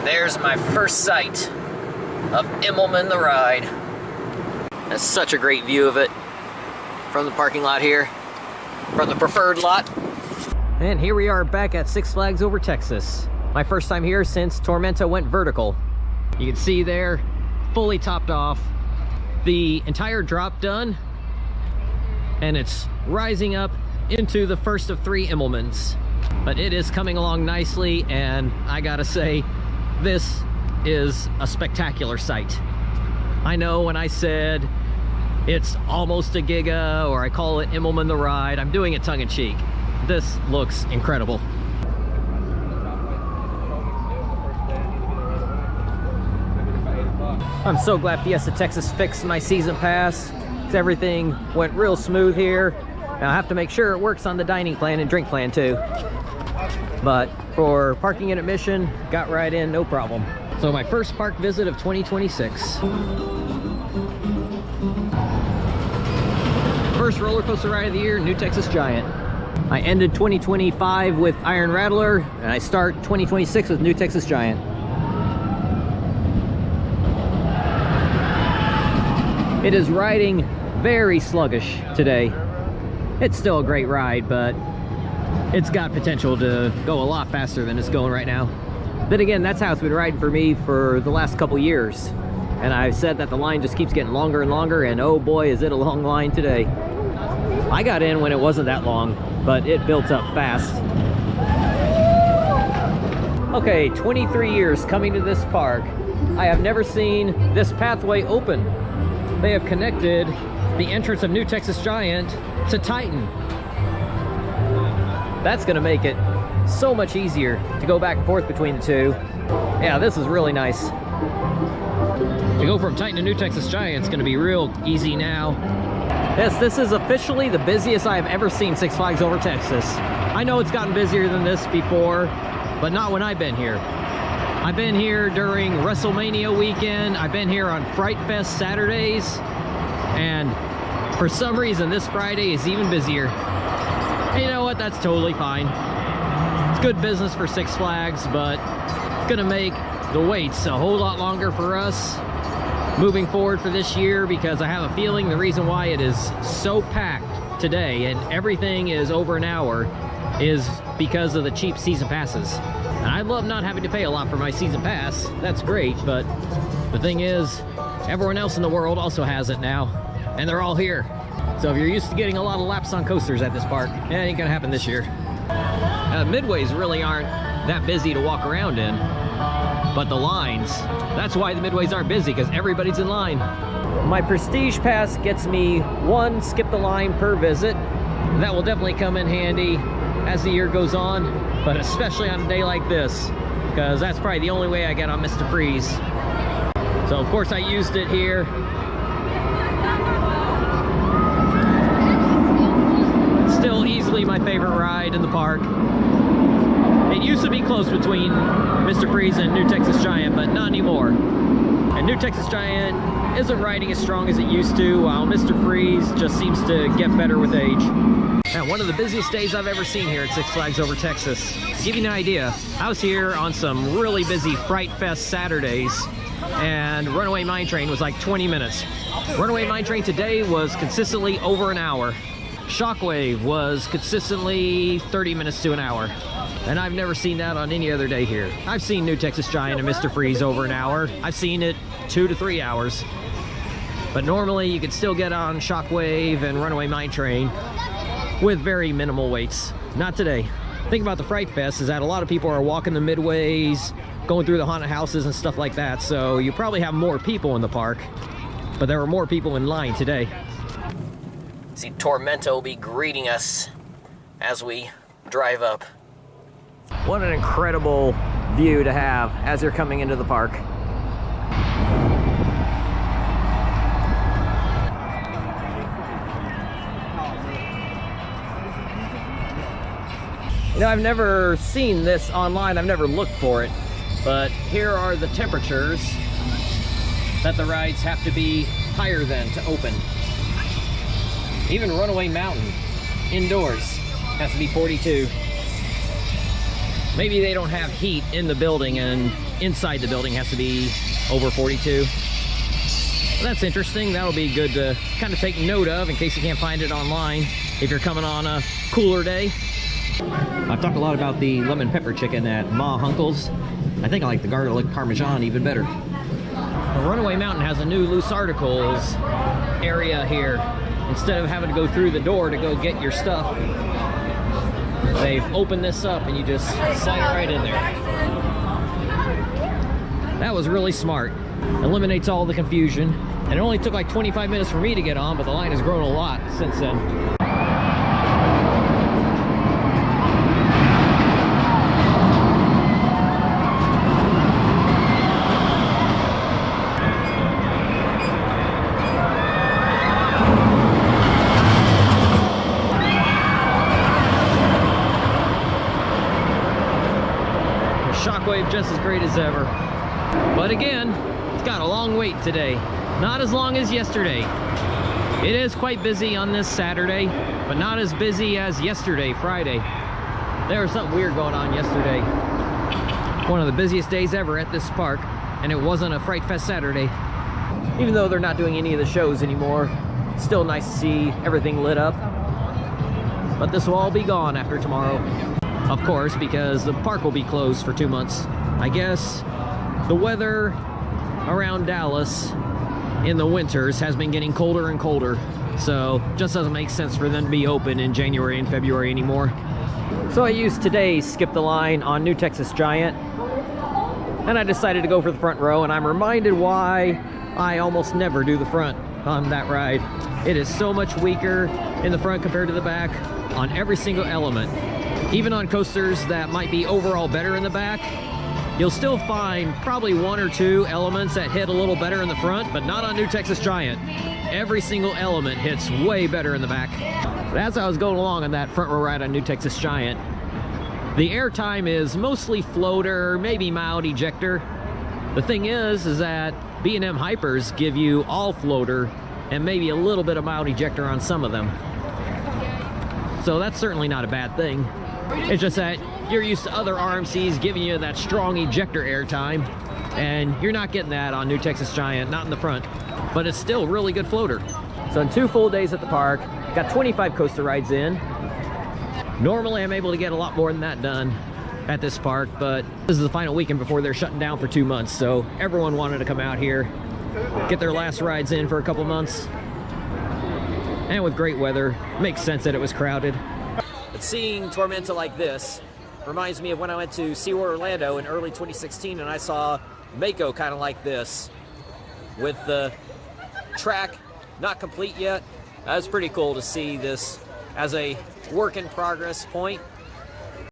There's my first sight of Immelman the ride. That's such a great view of it from the parking lot here, from the preferred lot. And here we are back at Six Flags Over Texas. My first time here since Tormenta went vertical. You can see there, fully topped off, the entire drop done, and it's rising up into the first of 3 Immelmans. But it is coming along nicely, and I gotta say, this is a spectacular sight. I know when I said it's almost a giga, or I call it Immelman the ride, I'm doing it tongue-in-cheek. This looks incredible. I'm so glad Fiesta Texas fixed my season pass. Everything went real smooth here. Now I have to make sure it works on the dining plan and drink plan too. But for parking and admission, got right in, no problem. So my first park visit of 2026. First roller coaster ride of the year, New Texas Giant. I ended 2025 with Iron Rattler, and I start 2026 with New Texas Giant. It is riding very sluggish today. It's still a great ride, but it's got potential to go a lot faster than it's going right now. Then again, that's how it's been riding for me for the last couple years. And I've said that the line just keeps getting longer and longer, and oh boy, is it a long line today. I got in when it wasn't that long, but it built up fast. Okay, 23 years coming to this park. I have never seen this pathway open. They have connected the entrance of New Texas Giant to Titan. That's gonna make it so much easier to go back and forth between the two. Yeah, this is really nice. To go from Titan to New Texas Giant is gonna be real easy now. Yes, this is officially the busiest I have ever seen Six Flags Over Texas. I know it's gotten busier than this before, but not when I've been here. I've been here during WrestleMania weekend. I've been here on Fright Fest Saturdays. And for some reason, this Friday is even busier. And you know what? That's totally fine. It's good business for Six Flags, but it's gonna make the waits a whole lot longer for us moving forward for this year, because I have a feeling the reason why it is so packed today and everything is over an hour is because of the cheap season passes. And I love not having to pay a lot for my season pass. That's great, but the thing is, everyone else in the world also has it now, and they're all here. So if you're used to getting a lot of laps on coasters at this park, it ain't gonna happen this year. Midways really aren't that busy to walk around in, but the lines, that's why the midways aren't busy, because everybody's in line. My Prestige Pass gets me 1 skip the line per visit. That will definitely come in handy as the year goes on, but especially on a day like this, because that's probably the only way I get on Mr. Freeze. So of course I used it here. It's still easily my favorite ride in the park. It used to be close between Mr. Freeze and New Texas Giant, but not anymore. And New Texas Giant isn't riding as strong as it used to, while Mr. Freeze just seems to get better with age. Now, one of the busiest days I've ever seen here at Six Flags Over Texas. To give you an idea, I was here on some really busy Fright Fest Saturdays, and Runaway Mine Train was like 20 minutes. Runaway Mine Train today was consistently over an hour. Shockwave was consistently 30 minutes to an hour. And I've never seen that on any other day here. I've seen New Texas Giant and Mr. Freeze over an hour. I've seen it 2 to 3 hours. But normally you could still get on Shockwave and Runaway Mine Train with very minimal waits. Not today. The thing about the Fright Fest is that a lot of people are walking the midways, going through the haunted houses and stuff like that, so you probably have more people in the park, but there were more people in line today. See, Tormenta will be greeting us as we drive up. What an incredible view to have as you're coming into the park. You know, I've never seen this online, I've never looked for it, but here are the temperatures that the rides have to be higher than to open. Even Runaway Mountain, indoors, has to be 42. Maybe they don't have heat in the building and inside the building has to be over 42. Well, that's interesting. That'll be good to kind of take note of in case you can't find it online if you're coming on a cooler day. I've talked a lot about the lemon pepper chicken at Ma Hunkle's. I think I like the garlic parmesan even better. The Runaway Mountain has a new loose articles area here. Instead of having to go through the door to go get your stuff, they've opened this up and you just slide it right in there. That was really smart. Eliminates all the confusion. And it only took like 25 minutes for me to get on, but the line has grown a lot since then. Shockwave just as great as ever. But again, it's got a long wait today. Not as long as yesterday. It is quite busy on this Saturday, but not as busy as yesterday, Friday. There was something weird going on yesterday. One of the busiest days ever at this park, and it wasn't a Fright Fest Saturday. Even though they're not doing any of the shows anymore, it's still nice to see everything lit up. But this will all be gone after tomorrow. Of course, because the park will be closed for 2 months. I guess the weather around Dallas in the winters has been getting colder and colder, so just doesn't make sense for them to be open in January and February anymore. So I used today's Skip the Line on New Texas Giant, and I decided to go for the front row, and I'm reminded why I almost never do the front on that ride. It is so much weaker in the front compared to the back on every single element. Even on coasters that might be overall better in the back, you'll still find probably 1 or 2 elements that hit a little better in the front, but not on New Texas Giant. Every single element hits way better in the back. But as I was going along on that front row ride on New Texas Giant, the airtime is mostly floater, maybe mild ejector. The thing is that B&M Hypers give you all floater and maybe a little bit of mild ejector on some of them. So that's certainly not a bad thing. It's just that you're used to other RMCs giving you that strong ejector airtime, and you're not getting that on New Texas Giant, not in the front. But it's still really good floater. So in 2 full days at the park, got 25 coaster rides in. Normally I'm able to get a lot more than that done at this park, but this is the final weekend before they're shutting down for 2 months, so everyone wanted to come out here, get their last rides in for a couple months. And with great weather, makes sense that it was crowded. But seeing Tormenta like this reminds me of when I went to SeaWorld Orlando in early 2016 and I saw Mako kind of like this, with the track not complete yet. That was pretty cool to see this as a work in progress point.